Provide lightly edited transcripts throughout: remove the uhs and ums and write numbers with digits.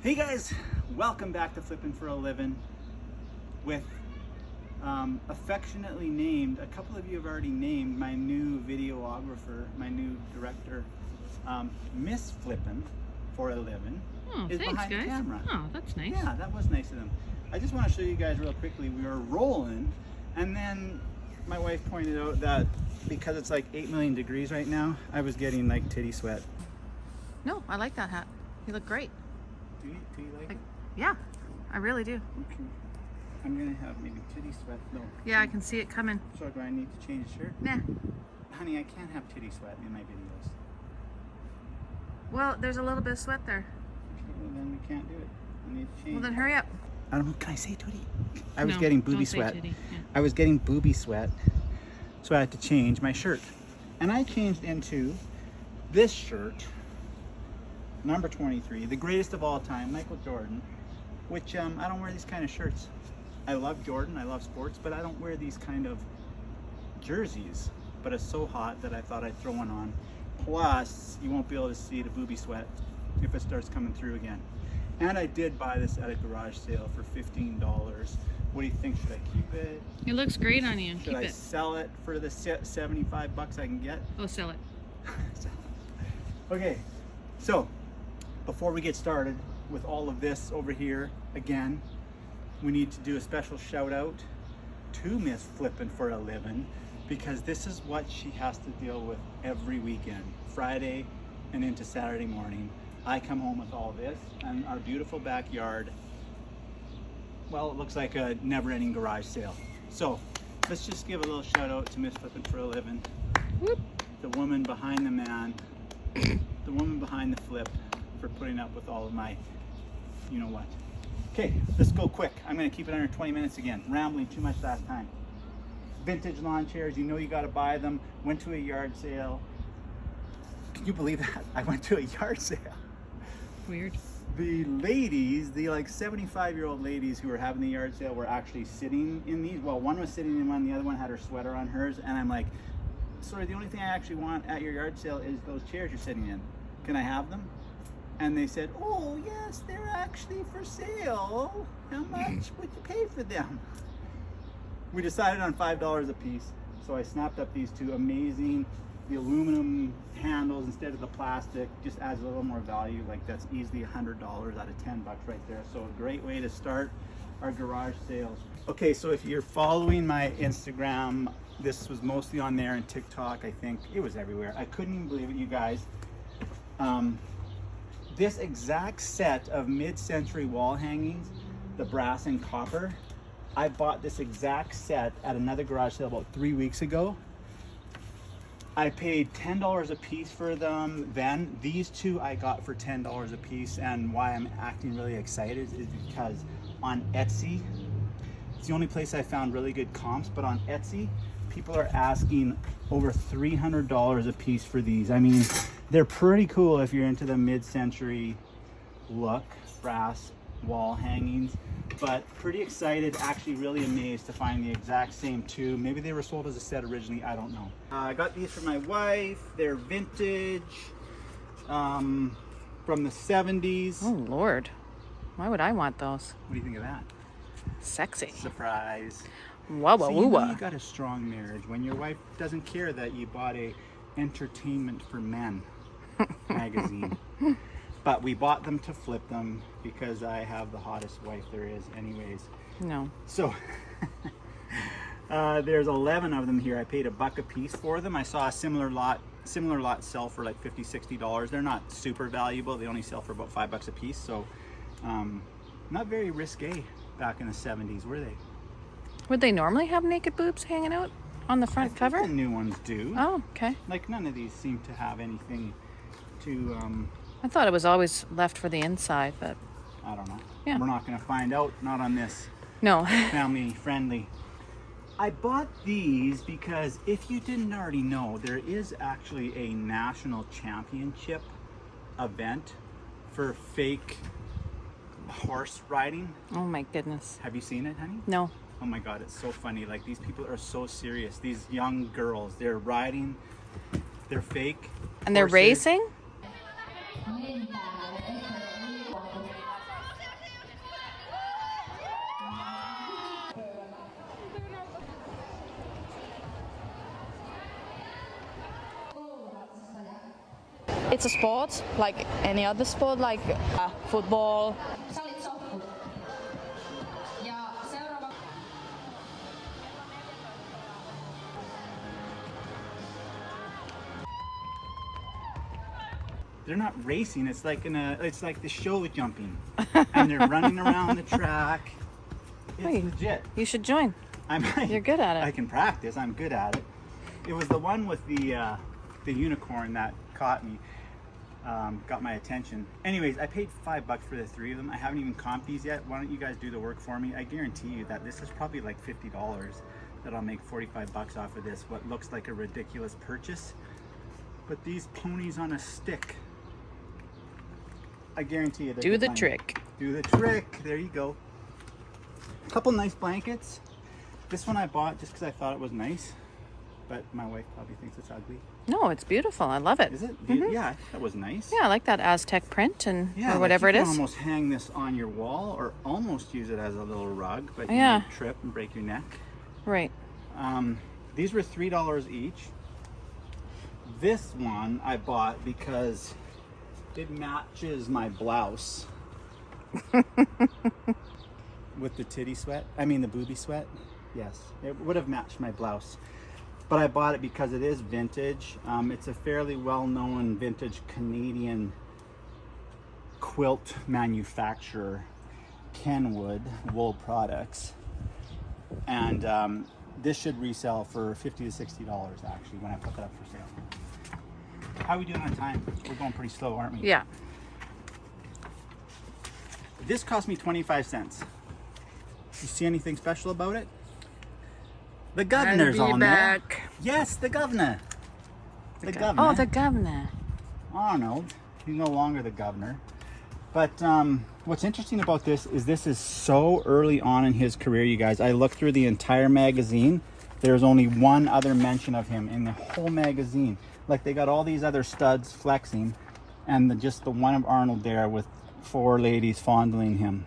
Hey guys, welcome back to Flippin' for a Livin' with affectionately named, a couple of you have already named my new videographer, my new director, Miss Flippin' for a Livin' is thanks, behind guys. the camera. Oh, that's nice. Yeah, that was nice of them. I just want to show you guys real quickly, we were rolling and then my wife pointed out that because it's like 8 million degrees right now, I was getting like titty sweat. No, I like that hat. You look great. Do you like it? Yeah, I really do. Okay. I'm gonna have maybe titty sweat. No. Yeah, I can see it coming. So do I need to change shirt? Nah. Honey, I can't have titty sweat in my videos. Well, there's a little bit of sweat there. Okay, well then we can't do it. I need to change. Well, then hurry up. I don't know. Can I say titty? I was No, getting booby don't say sweat. titty. Yeah. I was getting booby sweat, so I had to change my shirt, and I changed into this shirt. Number 23, the greatest of all time, Michael Jordan, which I don't wear these kind of shirts. I love Jordan, I love sports, but I don't wear these kind of jerseys. But it's so hot that I thought I'd throw one on. Plus, you won't be able to see the booby sweat if it starts coming through again. And I did buy this at a garage sale for $15. What do you think? Should I keep it? It looks great on you. Should Keep I it. sell it for the 75 bucks I can get? Oh, sell it. Okay, so before we get started with all of this over here, again, we need to do a special shout out to Miss Flippin' for a Livin' because this is what she has to deal with every weekend, Friday and into Saturday morning. I come home with all this and our beautiful backyard. Well, it looks like a never-ending garage sale. So let's just give a little shout out to Miss Flippin' for a Livin', Whoop. the woman behind the man, the woman behind the flip, for putting up with all of my, you know what. Okay, let's go quick. I'm gonna keep it under 20 minutes again. Rambling too much last time. Vintage lawn chairs, you know you gotta buy them. Went to a yard sale. Can you believe that? I went to a yard sale. Weird. The ladies, the like 75-year-old ladies who were having the yard sale were actually sitting in these. Well, one was sitting in one, the other one had her sweater on hers, and I'm like, sorry, the only thing I actually want at your yard sale is those chairs you're sitting in. Can I have them? And they said, oh yes, they're actually for sale. How much would you pay for them? We decided on $5 a piece. So I snapped up these two amazing, the aluminum handles instead of the plastic, just adds a little more value. Like that's easily $100 out of 10 bucks right there. So a great way to start our garage sales. Okay, so if you're following my Instagram, this was mostly on there, and TikTok, I think. It was everywhere. I couldn't even believe it, you guys. This exact set of mid-century wall hangings, the brass and copper, I bought this exact set at another garage sale about 3 weeks ago. I paid $10 a piece for them then. These two I got for $10 a piece, and why I'm acting really excited is because on Etsy, it's the only place I found really good comps, but on Etsy, people are asking over $300 a piece for these. I mean, they're pretty cool if you're into the mid-century look, brass wall hangings, but pretty excited, actually really amazed to find the exact same two. Maybe they were sold as a set originally, I don't know. I got these for my wife. They're vintage, from the 70s. Oh, Lord. Why would I want those? What do you think of that? Sexy. Surprise. Wah, wah, So woo, you know wah. you got a strong marriage when your wife doesn't care that you bought a Entertainment for Men magazine. But we bought them to flip them because I have the hottest wife there is anyways. No. So there's 11 of them here. I paid $1 a piece for them. I saw a similar lot sell for like $50, $60. They're not super valuable. They only sell for about $5 a piece. So not very risque back in the 70s, were they? Would they normally have naked boobs hanging out on the front cover? The new ones do. Oh, okay. Like none of these seem to have anything to I thought it was always left for the inside, but I don't know. Yeah. We're not going to find out, not on this no. family friendly. I bought these because if you didn't already know, there is actually a national championship event for fake horse riding. Oh my goodness. Have you seen it, honey? No. Oh my God, it's so funny. Like these people are so serious. These young girls, they're riding, they're fake. And they're horses. racing? It's a sport like any other sport, like football. They're not racing. It's like it's like the show jumping, and they're running around the track. It's Hey, legit. You should join. You're good at it. I can practice. I'm good at it. It was the one with the unicorn that caught me, got my attention. Anyways, I paid $5 for the 3 of them. I haven't even comped these yet. Why don't you guys do the work for me? I guarantee you that this is probably like $50 that I'll make $45 off of this. What looks like a ridiculous purchase, but these ponies on a stick, I guarantee you. Do the trick. Do the trick. There you go. A couple nice blankets. This one I bought just because I thought it was nice, but my wife probably thinks it's ugly. No, it's beautiful. I love it. Is it? Mm-hmm. Yeah, that was nice. Yeah, I like that Aztec print and Yeah, or whatever like it you is. can almost hang this on your wall, or almost use it as a little rug, but you Yeah. might trip and break your neck. Right. These were $3 each. This one I bought because it matches my blouse with the titty sweat. I mean the booby sweat. Yes, it would have matched my blouse. But I bought it because it is vintage. It's a fairly well-known vintage Canadian quilt manufacturer, Kenwood Wool Products. And this should resell for $50 to $60 actually when I put that up for sale. How are we doing on time? We're going pretty slow, aren't we? Yeah. This cost me 25 cents. You see anything special about it? The governor's I'll be on back. there. Yes, the governor. The governor. Oh, the governor. Arnold. He's no longer the governor. But what's interesting about this is so early on in his career, you guys. I looked through the entire magazine. There's only one other mention of him in the whole magazine. Like they got all these other studs flexing, and just the one of Arnold there with 4 ladies fondling him.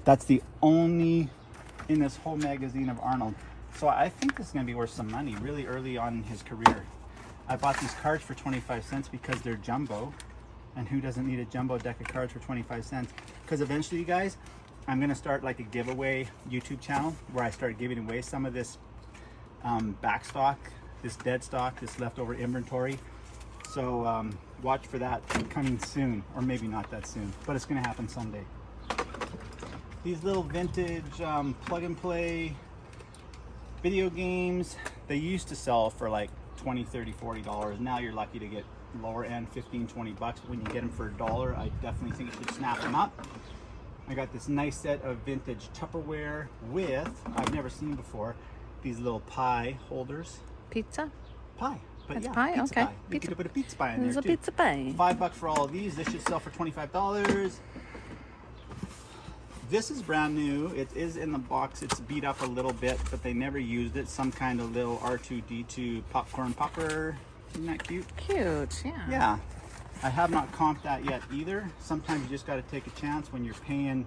That's the only in this whole magazine of Arnold. So I think this is going to be worth some money really early on in his career. I bought these cards for 25 cents because they're jumbo. And who doesn't need a jumbo deck of cards for 25 cents? Because eventually, you guys, I'm going to start like a giveaway YouTube channel where I start giving away some of this back stock, this dead stock, this leftover inventory. So watch for that coming soon, or maybe not that soon, but it's going to happen someday. These little vintage plug and play video games, they used to sell for like $20, $30, $40. Now you're lucky to get lower end, $15, $20. But when you get them for $1, I definitely think you should snap them up. I got this nice set of vintage Tupperware with, I've never seen before, these little pie holders. Pizza? Pie. But It's yeah, pie? pizza Okay. pie. You Pizza. could put a pizza pie in There's there a too. pizza pie. $5 for all of these. This should sell for $25. This is brand new. It is in the box. It's beat up a little bit, but they never used it. Some kind of little R2-D2 popcorn popper. Isn't that cute? Cute, yeah. Yeah. I have not comped that yet either. Sometimes you just got to take a chance when you're paying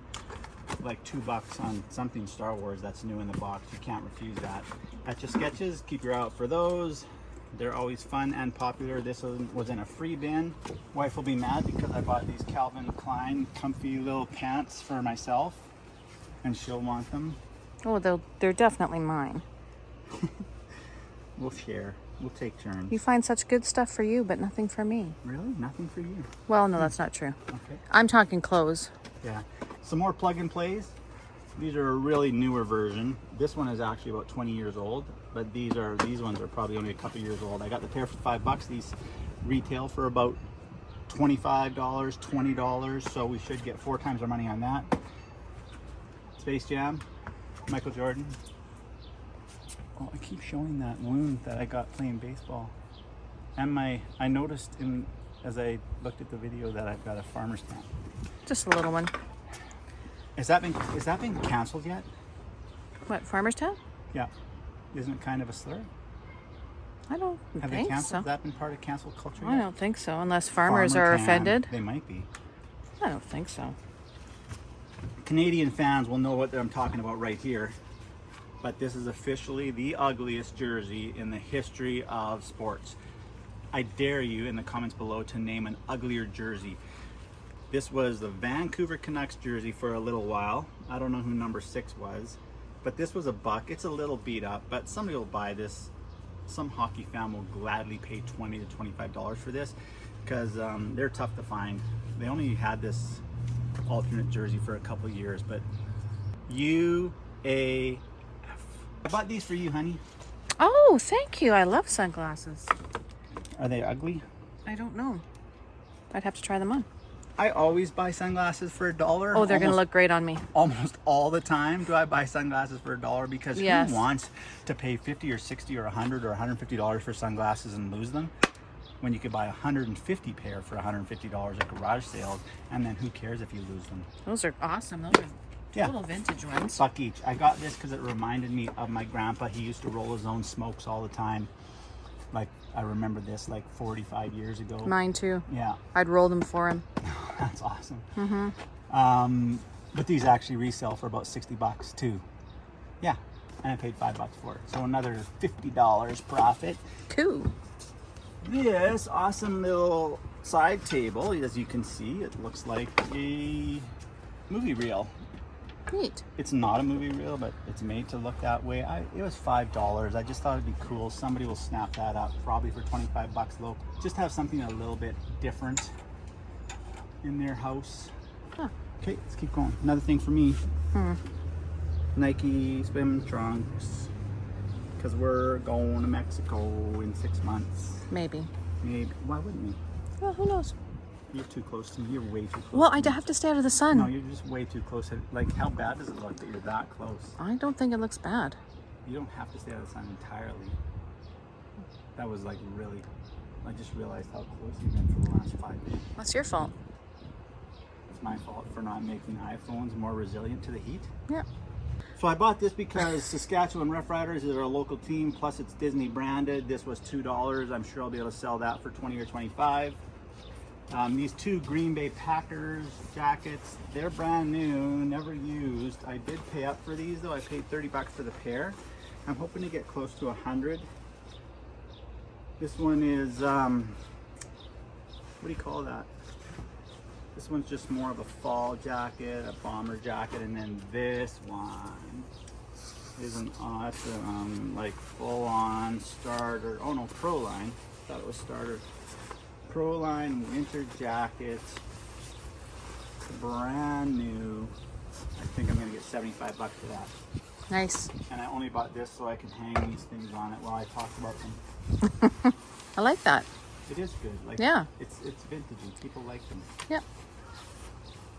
like $2 on something Star Wars that's new in the box. You can't refuse that. Etch a Sketches, keep your eye out for those. They're always fun and popular. This was in a free bin. Wife will be mad because I bought these Calvin Klein comfy little pants for myself, and she'll want them. Oh, they're definitely mine. We'll share. We'll take turns. You find such good stuff for you, but nothing for me. Really? Nothing for you? Well, no, that's not true. Okay. I'm talking clothes. Yeah. Some more plug and plays. These are a really newer version. This one is actually about 20 years old, but these ones are probably only a couple years old. I got the pair for $5. These retail for about $25, $20, so we should get 4 times our money on that. Space Jam, Michael Jordan. Oh, I keep showing that wound that I got playing baseball. And I noticed as I looked at the video that I've got a farmer's tan. Just a little one. Has that been canceled yet? What, Farmer's Town? Yeah. Isn't it kind of a slur? I don't Have they think canceled? so. Has that been part of cancel culture yet? I don't think so, unless farmers Farmer are tan, offended. They might be. I don't think so. Canadian fans will know what I'm talking about right here. But this is officially the ugliest jersey in the history of sports. I dare you in the comments below to name an uglier jersey. This was the Vancouver Canucks jersey for a little while. I don't know who number 6 was, but this was $1. It's a little beat up, but somebody will buy this. Some hockey fan will gladly pay $20 to $25 for this because they're tough to find. They only had this alternate jersey for a couple years, but UAF. I bought these for you, honey. Oh, thank you. I love sunglasses. Are they ugly? I don't know. I'd have to try them on. I always buy sunglasses for $1. Oh, they're going to look great on me. Almost all the time do I buy sunglasses for $1 because Yes. who wants to pay $50 or $60 or $100 or $150 for sunglasses and lose them when you could buy 150 pair for $150 at garage sales, and then who cares if you lose them? Those are awesome. Those are Yeah. total vintage ones. $1 each. I got this because it reminded me of my grandpa. He used to roll his own smokes all the time. Like, I remember this like 45 years ago. Mine too. Yeah. I'd roll them for him. That's awesome. But these actually resell for about $60 too. Yeah, and I paid $5 for it, so another $50 profit. Cool. This awesome little side table, as you can see, it looks like a movie reel. Neat. It's not a movie reel, but it's made to look that way. It was $5. I just thought it'd be cool. Somebody will snap that up, probably for $25 low. Just have something a little bit different in their house. Huh. Okay, let's keep going. Another thing for me. Nike swim trunks. Because we're going to Mexico in 6 months. Maybe. Maybe. Why wouldn't we? Well, who knows? You're too close to me. You're way too close. Well, to I'd me. have to stay out of the sun. No, you're just way too close. Like, how bad does it look that you're that close? I don't think it looks bad. You don't have to stay out of the sun entirely. That was like really, I just realized how close you've been for the last 5 minutes. That's your fault. It's my fault for not making iPhones more resilient to the heat. Yeah. So I bought this because Saskatchewan Rough Riders is our local team, plus it's Disney branded. This was $2. I'm sure I'll be able to sell that for 20 or 25. These 2 Green Bay Packers jackets, they're brand new, never used. I did pay up for these though. I paid $30 for the pair. I'm hoping to get close to 100. This one is, what do you call that? This one's just more of a fall jacket, a bomber jacket, and then this one is an awesome, like full-on starter. Oh no, Pro Line. Thought it was starter. Pro Line winter jacket, brand new. I think I'm gonna get $75 for that. Nice. And I only bought this so I can hang these things on it while I talk about them. I like that. It is good. Like, Yeah. It's vintagey. People like them. Yep.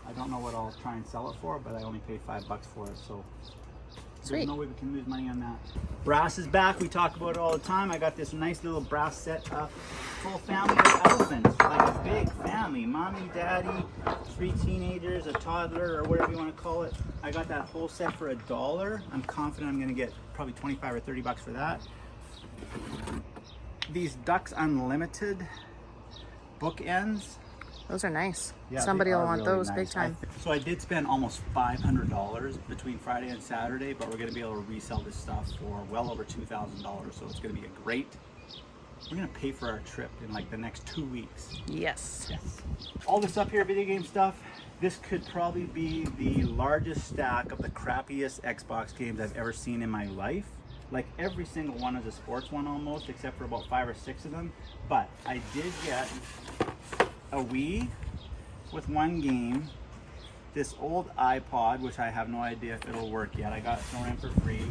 I don't know what I'll try and sell it for, but I only paid $5 for it, so Sweet. there's no way we can lose money on that. Brass is back. We talk about it all the time. I got this nice little brass set up. Full family of elephants, like a big family. Mommy, daddy, 3 teenagers, a toddler, or whatever you want to call it. I got that whole set for $1. I'm confident I'm going to get probably 25 or $30 for that. These Ducks Unlimited bookends. Those are nice. Yeah, Somebody they will are want really those nice. big time. So I did spend almost $500 between Friday and Saturday, but we're going to be able to resell this stuff for well over $2,000. So it's going to be a great. We're going to pay for our trip in like the next 2 weeks. Yes. Yes. All this up here, video game stuff. This could probably be the largest stack of the crappiest Xbox games I've ever seen in my life. Like every single one is a sports one almost, except for about 5 or 6 of them. But I did get a Wii with 1 game, this old iPod, which I have no idea if it'll work yet. I got it thrown in for free.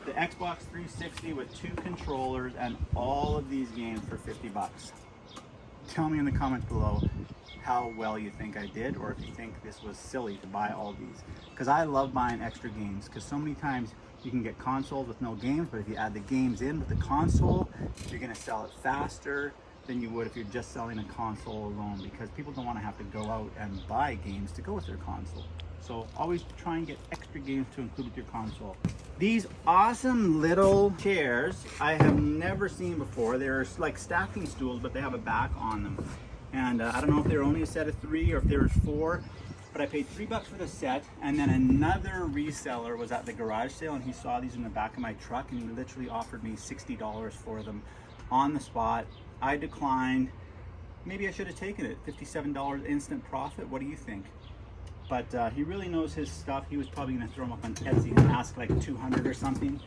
The Xbox 360 with 2 controllers and all of these games for $50. Tell me in the comments below how well you think I did, or if you think this was silly to buy all these. Because I love buying extra games, because so many times you can get consoles with no games, but if you add the games in with the console, you're going to sell it faster than you would if you're just selling a console alone, because people don't want to have to go out and buy games to go with their console. So always try and get extra games to include with your console. These awesome little chairs I have never seen before. They're like stacking stools, but they have a back on them. And I don't know if they were only a set of 3 or if there was 4, but I paid $3 for the set. And then another reseller was at the garage sale and he saw these in the back of my truck and he literally offered me $60 for them on the spot. I declined. Maybe I should have taken it. $57 instant profit. What do you think? But he really knows his stuff. He was probably going to throw them up on Etsy and ask like 200 or something.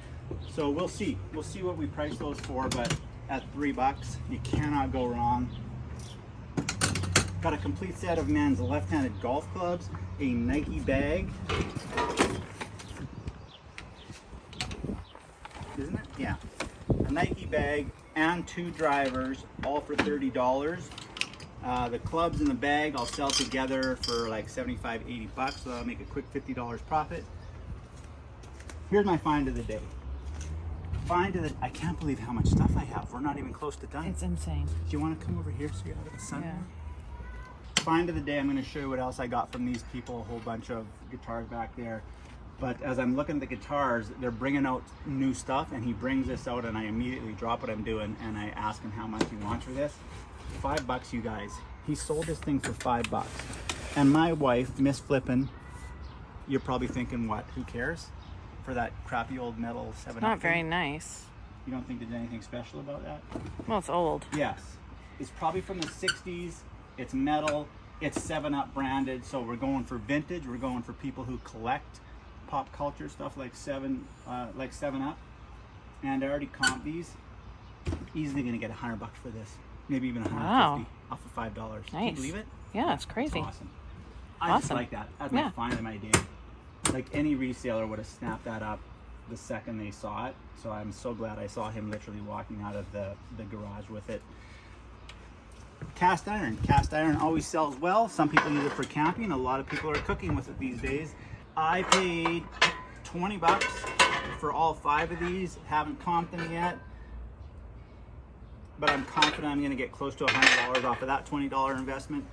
So we'll see. We'll see what we price those for. But at $3, you cannot go wrong. Got a complete set of men's left-handed golf clubs, a Nike bag. Isn't it? Yeah. A Nike bag and 2 drivers, all for $30. The clubs in the bag I'll sell together for like 75, 80 bucks, so I'll make a quick $50 profit. Here's my find of the day. I can't believe how much stuff I have. We're not even close to done. It's insane. Do you want to come over here so you're out of the sun? Yeah. Find of the day, I'm going to show you what else I got from these people. A whole bunch of guitars back there. But as I'm looking at the guitars, they're bringing out new stuff, and he brings this out, and I immediately drop what I'm doing, and I ask him how much he wants for this. $5, you guys. He sold this thing for $5. And my wife, Miss Flippin', you're probably thinking, what? Who cares? For that crappy old metal 7-Up. Not very nice. You don't think there's anything special about that? Well, it's old. Yes. It's probably from the 60s. It's metal. It's 7-Up branded. So we're going for vintage. We're going for people who collect pop culture stuff like 7-Up. And I already comped these. Easily gonna get $100 for this. Maybe even $150 Wow. off of $5. Nice. Can you believe it? Yeah, it's crazy. It's awesome. I just Awesome. like that. That's my Yeah. find of my day. Like any reseller would have snapped that up the second they saw it. So I'm so glad I saw him literally walking out of the garage with it. Cast iron. Cast iron always sells well. Some people use it for camping. A lot of people are cooking with it these days. I paid $20 for all 5 of these. Haven't comped them yet. But I'm confident I'm going to get close to $100 off of that $20 investment.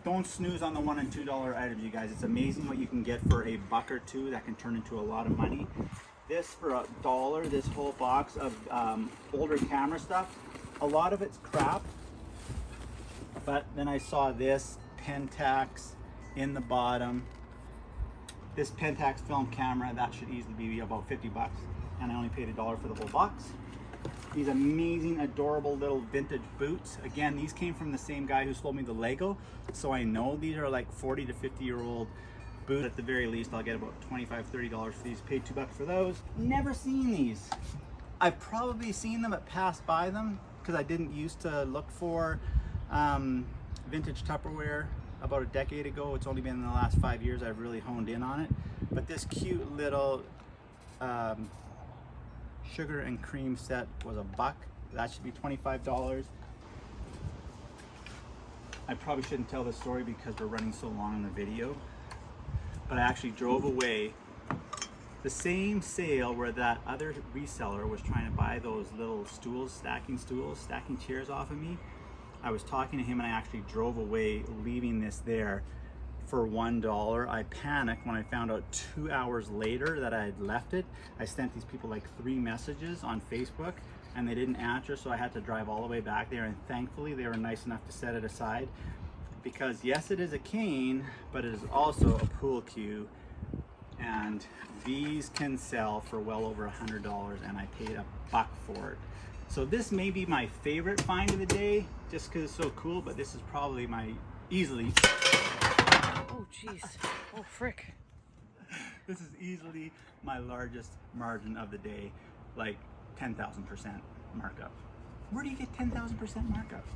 Don't snooze on the $1 and $2 items, you guys. It's amazing what you can get for $1 or $2 that can turn into a lot of money. This for $1, this whole box of older camera stuff. A lot of it's crap. But then I saw this Pentax in the bottom. This Pentax film camera, that should easily be about $50. And I only paid $1 for the whole box. These amazing, adorable little vintage boots. Again, these came from the same guy who sold me the Lego. So I know these are like 40 to 50-year-old boots. At the very least, I'll get about $25, $30 for these. Paid $2 for those. Never seen these. I've probably seen them but passed by them because I didn't used to look for vintage Tupperware about a decade ago. It's only been in the last 5 years I've really honed in on it. But this cute little sugar and cream set was $1. That should be $25. I probably shouldn't tell this story because we're running so long in the video, but I actually drove away the same sale where that other reseller was trying to buy those little stacking chairs off of me. I was talking to him and I actually drove away, leaving this there for $1. I panicked when I found out 2 hours later that I had left it. I sent these people like 3 messages on Facebook and they didn't answer, so I had to drive all the way back there, and thankfully they were nice enough to set it aside, because yes, it is a cane, but it is also a pool cue, and these can sell for well over $100, and I paid $1 for it. So this may be my favorite find of the day just because it's so cool, but this is probably my easily Oh, jeez. Oh, frick. this is easily my largest margin of the day, like 10,000% markup. Where do you get 10,000% markup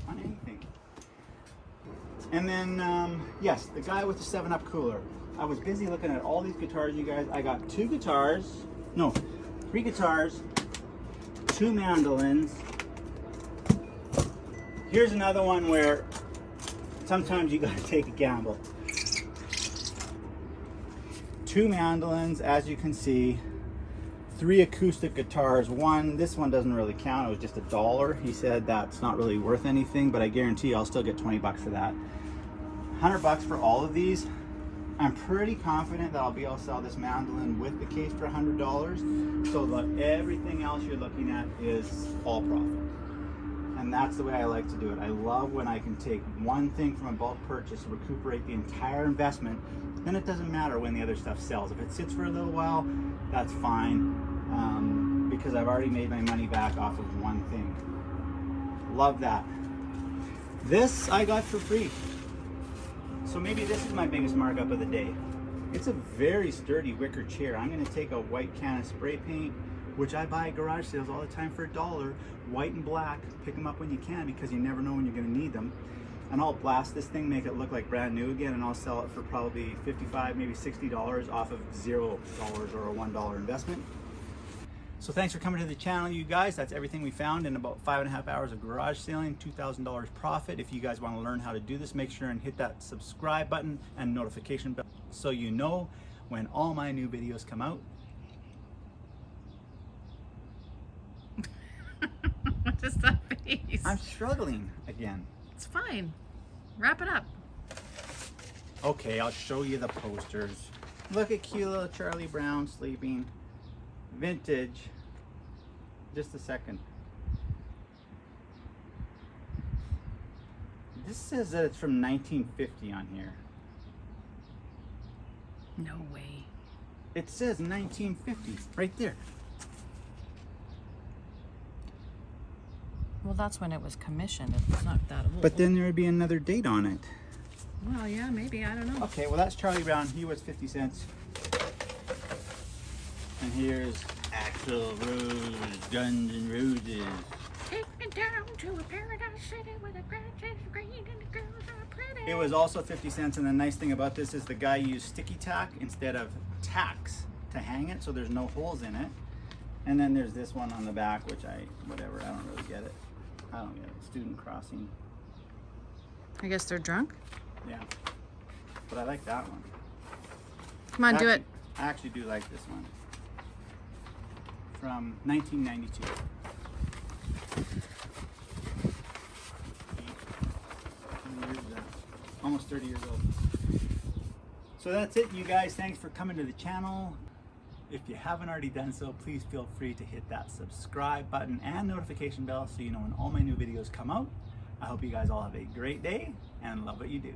on anything? And then, yes, the guy with the 7-Up cooler. I was busy looking at all these guitars, you guys. I got 3 guitars, 2 mandolins. Here's another one where sometimes you gotta take a gamble. 2 mandolins, as you can see, 3 acoustic guitars. This one doesn't really count, it was just $1. He said that's not really worth anything, but I guarantee I'll still get 20 bucks for that. $100 for all of these. I'm pretty confident that I'll be able to sell this mandolin with the case for $100. So everything else you're looking at is all profit. And that's the way I like to do it. I love when I can take one thing from a bulk purchase, recuperate the entire investment, then it doesn't matter when the other stuff sells. If it sits for a little while, that's fine, because I've already made my money back off of one thing. Love that. This I got for free. So maybe this is my biggest markup of the day. It's a very sturdy wicker chair. I'm gonna take a white can of spray paint, which I buy at garage sales all the time for $1, white and black. Pick them up when you can because you never know when you're gonna need them. And I'll blast this thing, make it look like brand new again, and I'll sell it for probably $55, maybe $60 off of $0 or a $1 investment. So thanks for coming to the channel, you guys. That's everything we found in about 5.5 hours of garage sailing, $2,000 profit. If you guys want to learn how to do this, make sure and hit that subscribe button and notification bell so you know when all my new videos come out. What is that face? I'm struggling again. It's fine. Wrap it up. Okay, I'll show you the posters. Look at cute little Charlie Brown sleeping. Vintage. Just a second. This says that it's from 1950 on here. No way. It says 1950 right there. Well, that's when it was commissioned. It's not that old. But then there would be another date on it. Well, yeah, maybe. I don't know. Okay, well that's Charlie Brown. He was 50 cents. And here's Axl Rose, Guns N' Roses. Take me down to a paradise city where the grass is green and the girls are pretty. It was also 50 cents, and the nice thing about this is the guy used sticky tack instead of tacks to hang it, so there's no holes in it. And then there's this one on the back, which I don't really get it. I don't get it. Student crossing. I guess they're drunk. Yeah. But I like that one. Come on, do it. I actually do like this one. From 1992. Almost 30 years old. So that's it, you guys. Thanks for coming to the channel. If you haven't already done so, please feel free to hit that subscribe button and notification bell so you know when all my new videos come out. I hope you guys all have a great day and love what you do.